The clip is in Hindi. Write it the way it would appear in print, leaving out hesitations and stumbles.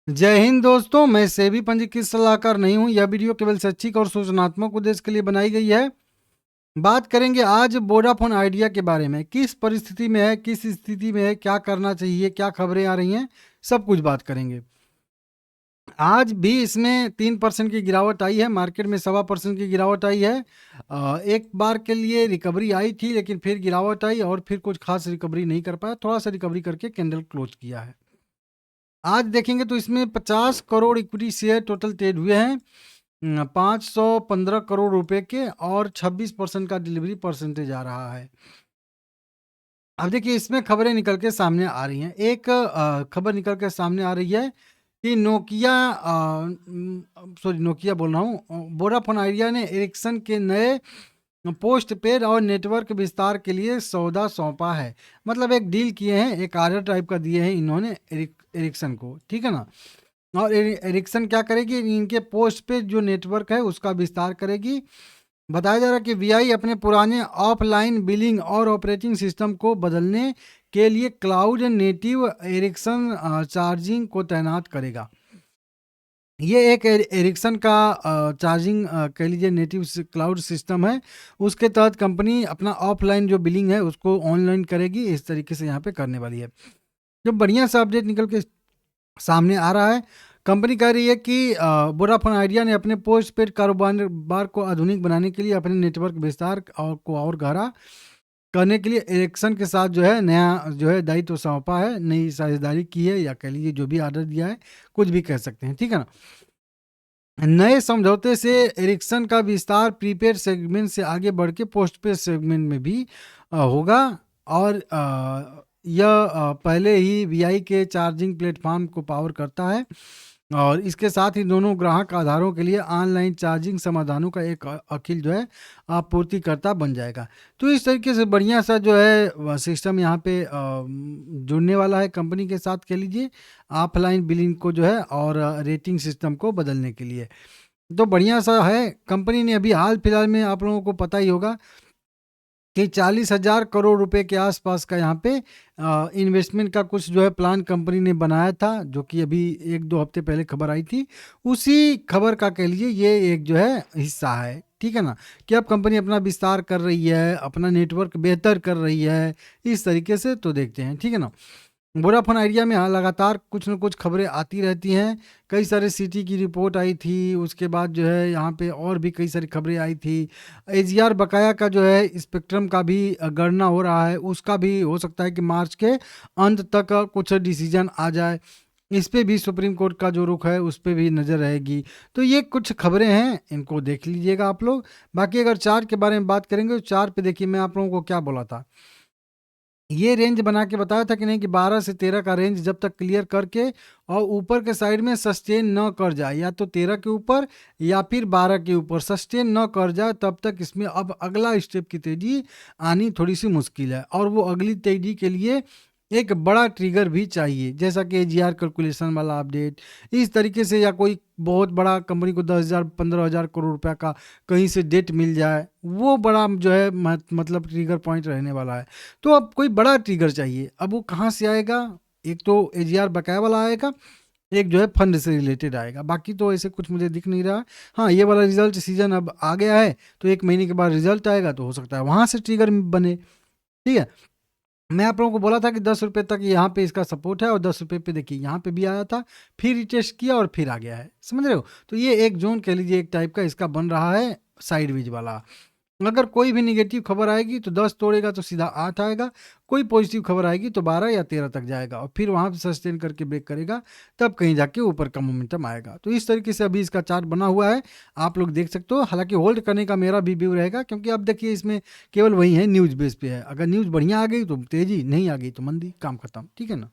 जय हिंद दोस्तों, मैं सेबी पंजीकृत सलाहकार नहीं हूं। यह वीडियो केवल शैक्षिक और सूचनात्मक उद्देश्य के लिए बनाई गई है। बात करेंगे आज वोडाफोन आइडिया के बारे में। किस परिस्थिति में है, किस स्थिति में है, क्या करना चाहिए, क्या खबरें आ रही हैं, सब कुछ बात करेंगे। आज भी इसमें 3% की गिरावट आई है। मार्केट में 1.25% की गिरावट आई है। एक बार के लिए रिकवरी आई थी, लेकिन फिर गिरावट आई और फिर कुछ खास रिकवरी नहीं कर पाया। थोड़ा सा रिकवरी करके कैंडल क्लोज किया है। आज देखेंगे तो इसमें 50 crore equity share total trade हुए हैं 515 करोड़ रुपए के, और 26% का डिलीवरी परसेंटेज आ रहा है। अब देखिए, इसमें खबरें निकल के सामने आ रही हैं। एक खबर निकल के सामने आ रही है कि नोकिया बोल रहा हूँ, वोडाफोन आइडिया ने एरिक्सन के नए पोस्ट पेड और नेटवर्क विस्तार के लिए सौदा सौंपा है। मतलब एक डील किए हैं, एक आर्डर टाइप का दिए हैं इन्होंने एरिक्सन को, ठीक है ना। और एरिक्सन क्या करेगी, इनके पोस्ट पे जो नेटवर्क है उसका विस्तार करेगी। बताया जा रहा है कि वीआई अपने पुराने ऑफलाइन बिलिंग और ऑपरेटिंग सिस्टम को बदलने के लिए क्लाउड नेटिव एरिक्सन चार्जिंग को तैनात करेगा। ये एक एरिक्सन का चार्जिंग कह लीजिए नेटिव क्लाउड सिस्टम है। उसके तहत कंपनी अपना ऑफलाइन जो बिलिंग है उसको ऑनलाइन करेगी। इस तरीके से यहाँ पे करने वाली है। जो बढ़िया सा अपडेट निकल के सामने आ रहा है। कंपनी कह रही है कि वोडाफोन आइडिया ने अपने पोस्ट पेड कारोबार को आधुनिक बनाने के लिए अपने नेटवर्क विस्तार और गहरा करने के लिए एरिक्सन के साथ जो है नया जो है दायित्व सौंपा है, नई साझेदारी की है, या कह लीजिए जो भी ऑर्डर दिया है, कुछ भी कह सकते हैं, ठीक है ना। नए समझौते से एरिक्सन का विस्तार प्रीपेड सेगमेंट से आगे बढ़ के पोस्ट पेड सेगमेंट में भी होगा। और यह पहले ही वीआई के चार्जिंग प्लेटफॉर्म को पावर करता है, और इसके साथ ही दोनों ग्राहक आधारों के लिए ऑनलाइन चार्जिंग समाधानों का एक अखिल जो है आपूर्तिकर्ता बन जाएगा। तो इस तरीके से बढ़िया सा जो है सिस्टम यहाँ पे जुड़ने वाला है कंपनी के साथ, कह लीजिए ऑफलाइन बिलिंग को जो है और रेटिंग सिस्टम को बदलने के लिए। तो बढ़िया सा है। कंपनी ने अभी हाल फिलहाल में, आप लोगों को पता ही होगा कि 40,000 करोड़ रुपए के आसपास का यहाँ पे इन्वेस्टमेंट का कुछ जो है प्लान कंपनी ने बनाया था, जो कि अभी 1-2 हफ्ते पहले खबर आई थी। उसी खबर का कह लीजिए ये एक जो है हिस्सा है, ठीक है ना, कि अब कंपनी अपना विस्तार कर रही है, अपना नेटवर्क बेहतर कर रही है, इस तरीके से। तो देखते हैं, ठीक है ना। वोडाफोन आइडिया में हाँ लगातार कुछ न कुछ खबरें आती रहती हैं। कई सारे सिटी की रिपोर्ट आई थी, उसके बाद जो है यहाँ पे और भी कई सारी खबरें आई थी। एजीआर बकाया का जो है स्पेक्ट्रम का भी गणना हो रहा है, उसका भी हो सकता है कि मार्च के अंत तक कुछ डिसीजन आ जाए। इस पे भी सुप्रीम कोर्ट का जो रुख है उस पे भी नज़र रहेगी। तो ये कुछ खबरें हैं, इनको देख लीजिएगा आप लोग। बाकी अगर चार्ट के बारे में बात करेंगे तो चार्ट पे देखिए, मैं आप लोगों को क्या बोला था, ये रेंज बना के बताया था कि नहीं, कि 12 से 13 का रेंज जब तक क्लियर करके और ऊपर के साइड में सस्टेन न कर जाए, या तो 13 के ऊपर या फिर 12 के ऊपर सस्टेन न कर जाए, तब तक इसमें अब अगला स्टेप की तेजी आनी थोड़ी सी मुश्किल है। और वो अगली तेजी के लिए एक बड़ा ट्रिगर भी चाहिए, जैसा कि एजीआर कैलकुलेशन वाला अपडेट, इस तरीके से, या कोई बहुत बड़ा कंपनी को 10,000 15,000 करोड़ रुपया का कहीं से डेट मिल जाए, वो बड़ा जो है मतलब ट्रिगर पॉइंट रहने वाला है। तो अब कोई बड़ा ट्रिगर चाहिए। अब वो कहाँ से आएगा? एक तो एजीआर बकाया वाला आएगा, एक जो है फंड से रिलेटेड आएगा। बाकी तो ऐसे कुछ मुझे दिख नहीं रहा। हाँ, ये वाला रिजल्ट सीजन अब आ गया है, तो 1 महीने के बाद रिजल्ट आएगा, तो हो सकता है वहाँ से ट्रिगर बने, ठीक है। मैं आप लोगों को बोला था कि 10 रुपये तक यहाँ पे इसका सपोर्ट है, और 10 रुपये पे देखिए यहाँ पे भी आया था, फिर रिटेस्ट किया और फिर आ गया है, समझ रहे हो। तो ये एक जोन कह लीजिए एक टाइप का इसका बन रहा है, साइडवेज वाला। अगर कोई भी निगेटिव खबर आएगी तो 10 तोड़ेगा तो सीधा 8 आएगा। कोई पॉजिटिव खबर आएगी तो 12 या 13 तक जाएगा, और फिर वहाँ पे सस्टेन करके ब्रेक करेगा, तब कहीं जाके ऊपर का मोमेंटम आएगा। तो इस तरीके से अभी इसका चार्ट बना हुआ है, आप लोग देख सकते हो। हालांकि होल्ड करने का मेरा भी व्यू रहेगा, क्योंकि अब देखिए इसमें केवल वही है, न्यूज़ बेस पे है। अगर न्यूज़ बढ़िया आ गई तो तेजी, नहीं आ गई तो मंदी, काम खत्म, ठीक है ना।